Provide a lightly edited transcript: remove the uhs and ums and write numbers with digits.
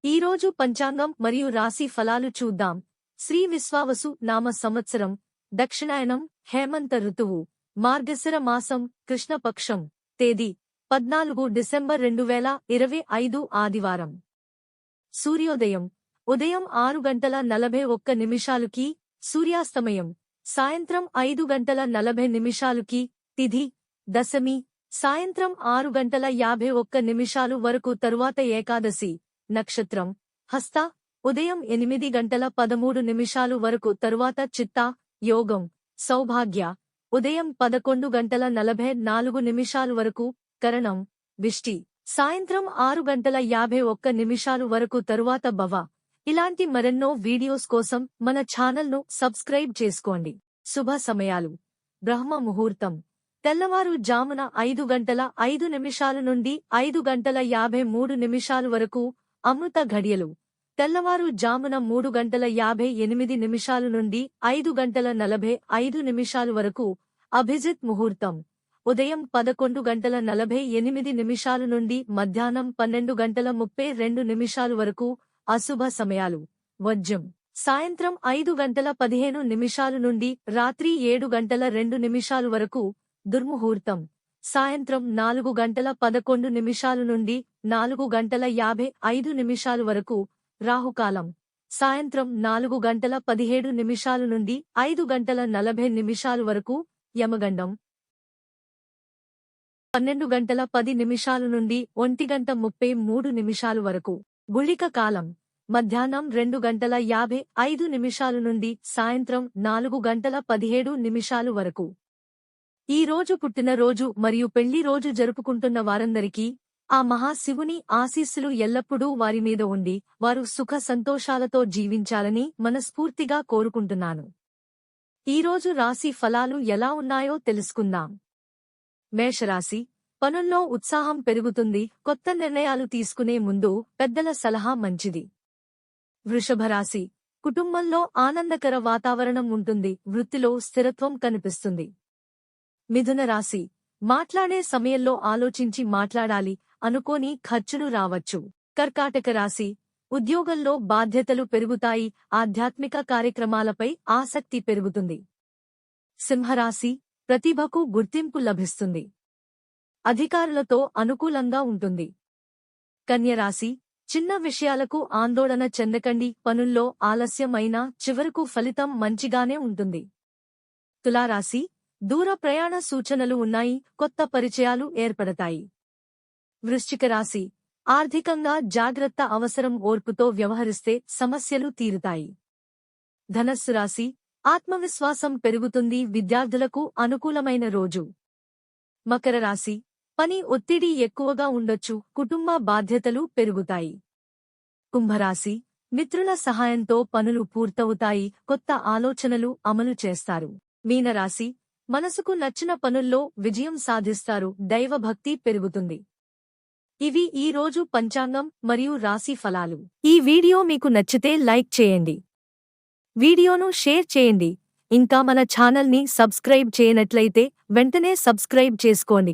ఈరోజు పంచాంగం మరియు రాశి ఫలాలు చూద్దాం. శ్రీ విశ్వావసు నామ సంవత్సరం, దక్షిణాయనం, హేమంత ఋతువు, మార్గశిర మాసం, కృష్ణపక్షం. తేదీ 14 డిసెంబర్ 2025 ఆదివారం. సూర్యోదయం ఉదయం 6:41 సూర్యాస్తమయం సాయంత్రం 5:40 తిథి దశమి సాయంత్రం 6:51 వరకు తరువాత ఏకాదశి. నక్షత్రం హస్త ఉదయం 8:13 వరకు తరువాత చిత్తా. యోగం సౌభాగ్య ఉదయం 11:44 వరకు. కరణం విష్టి సాయంత్రం 6:51 వరకు తరువాత భవ. ఇలాంటి మరెన్నో వీడియోస్ కోసం మన ఛానల్ను సబ్స్క్రైబ్ చేసుకోండి. శుభ సమయాలు. బ్రహ్మ ముహూర్తం తెల్లవారు జామున 5:05 నుండి 5:53 వరకు. అమృత ఘడియలు తెల్లవారు జామున 3:58 నుండి 5:45 వరకు. అభిజిత్ ముహూర్తం ఉదయం 11:48 నుండి మధ్యాహ్నం 12:32 వరకు. అశుభ సమయాలు. వజ్రం సాయంత్రం 5:15 నుండి రాత్రి 7:02 వరకు. దుర్ముహూర్తం సాయంత్రం 4:11 నుండి 4:55 వరకు. రాహుకాలం సాయంత్రం 4:17 నుండి 5:40 వరకు. యమగండం 12:10 నుండి 1:33 వరకు. గుళిక కాలం మధ్యాహ్నం 2:55 నుండి సాయంత్రం 4:17 వరకు. ఈ రోజు పుట్టినరోజు మరియు పెళ్లి రోజు జరుపుకుంటున్న వారందరికీ ఆ మహాశివుని ఆశీస్సులు ఎల్లప్పుడూ వారి మీద ఉండి వారు సుఖ సంతోషాలతో జీవించాలని మనస్ఫూర్తిగా కోరుకుంటున్నాను. ఈరోజు రాశి ఫలాలు ఎలా ఉన్నాయో తెలుసుకుందాం. మేషరాశి పనుల్లో ఉత్సాహం పెరుగుతుంది. కొత్త నిర్ణయాలు తీసుకునే ముందు పెద్దల సలహా మంచిది. వృషభరాశి కుటుంబంలో ఆనందకర వాతావరణం ఉంటుంది. వృత్తిలో స్థిరత్వం కనిపిస్తుంది. మిథున రాశి మాట్లాడే సమయంలో ఆలోచించి మాట్లాడాలి. అనుకోని ఖర్చులు రావచ్చు. కర్కాటక రాశి ఉద్యోగంలో బాధ్యతలు పెరుగుతాయి. ఆధ్యాత్మిక కార్యక్రమాలపై ఆసక్తి పెరుగుతుంది. సింహరాశి ప్రతిభకు గుర్తింపు లభిస్తుంది. అధికారులతో అనుకూలంగా ఉంటుంది. కన్యరాశి చిన్న విషయాలకు ఆందోళన చెందకండి. పనుల్లో ఆలస్యం అయినా చివరకు ఫలితం మంచిగానే ఉంటుంది. తులారాశి దూర ప్రయాణ సూచనలు ఉన్నాయి. కొత్త పరిచయాలు ఏర్పడతాయి. వృశ్చిక రాశి ఆర్థికంగా జాగ్రత్త అవసరం. ఓర్పుతో వ్యవహరిస్తే సమస్యలు తీరుతాయి. ధనస్సు రాశి ఆత్మవిశ్వాసం పెరుగుతుంది. విద్యార్థులకు అనుకూలమైన రోజు. మకర రాశి పని ఒత్తిడి ఎక్కువగా ఉండొచ్చు. కుటుంబ బాధ్యతలు పెరుగుతాయి. కుంభరాశి మిత్రుల సహాయంతో పనులు పూర్తవుతాయి. కొత్త ఆలోచనలు అమలు చేస్తారు. మీనరాశి మనసుకు నచ్చిన పనుల్లో విజయం సాధిస్తారు. దైవభక్తి పెరుగుతుంది. ఇవి ఈ రోజు పంచాంగం మరియు రాశి ఫలాలు. ఈ వీడియో మీకు నచ్చితే లైక్ చేయండి. వీడియోను షేర్ చేయండి. ఇంకా మన ఛానల్ని సబ్స్క్రైబ్ చేయనట్లయితే వెంటనే సబ్స్క్రైబ్ చేసుకోండి.